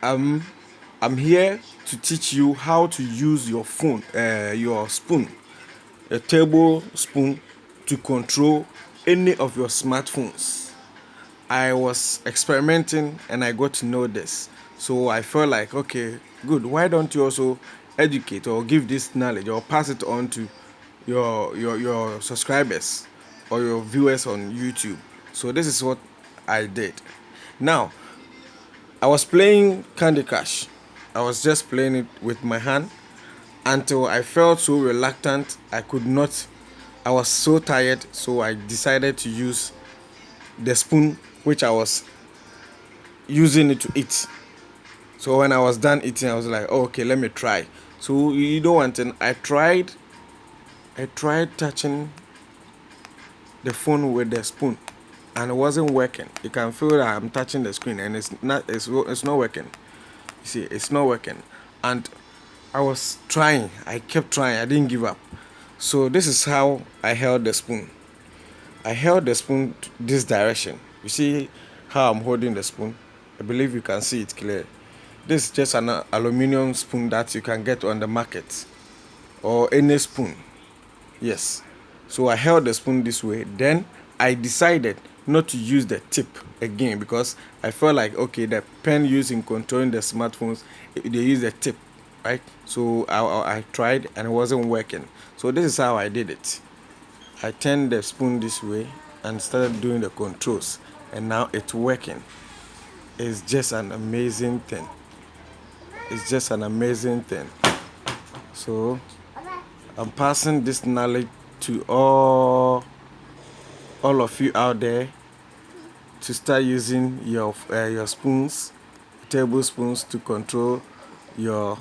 I'm I'm here to teach you how to use your phone, your spoon, a table spoon, to control any of your smartphones. I was experimenting and I got to know this. So I felt like, okay, good. Why don't you also educate or give this knowledge or pass it on to your subscribers or your viewers on YouTube? So this is what I did. Now, I was playing Candy Crush. I was just playing it with my hand until I felt so reluctant. I could not. I was so tired, so I decided to use the spoon which I was using it to eat. So when I was done eating, I was like, oh, okay, let me try. So you know one thing, I tried touching the phone with the spoon, and it wasn't working. You can feel that I'm touching the screen, and it's not working. You see, it's not working, and I was trying. I kept trying. I didn't give up. So this is how I held the spoon. I held the spoon this direction. You see how I'm holding the spoon? I believe you can see it clear. This is just an aluminum spoon that you can get on the market, or any spoon. Yes. So I held the spoon this way. Then I decided not to use the tip again because I felt like, okay, the pen used in controlling the smartphones, they use the tip, right? So I tried and it wasn't working. So this is how I did it. I turned the spoon this way and started doing the controls, and now it's working. It's just an amazing thing. It's just an amazing thing. So I'm passing this knowledge to all of you out there to start using your spoons, tablespoons, to control your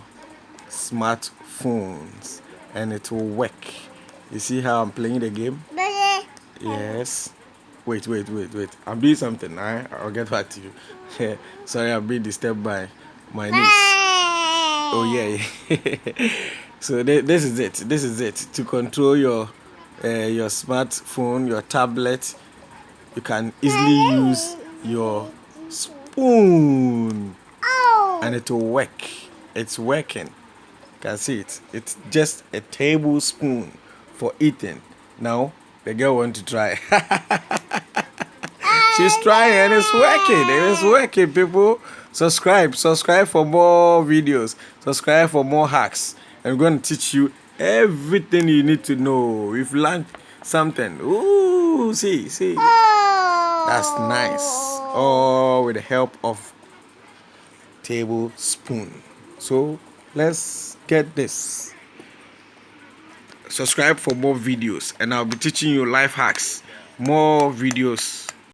smartphones, and it will work. You see how I'm playing the game? Yes. Wait. I'm doing something. I'll get back to you. Sorry, I'm being disturbed by my niece. Oh yeah. So this is it. This is it. To control your smartphone, your tablet, you can easily use your spoon, and it will work. It's working. You can see it. It's just a tablespoon for eating. Now the girl want to try. She's trying and it's working. It is working, people. Subscribe for more videos. Subscribe for more hacks. I'm going to teach you everything you need to know. We've learned something. Ooh, see. That's nice. All with the help of tablespoon. So let's get this. Subscribe for more videos, and I'll be teaching you life hacks. More videos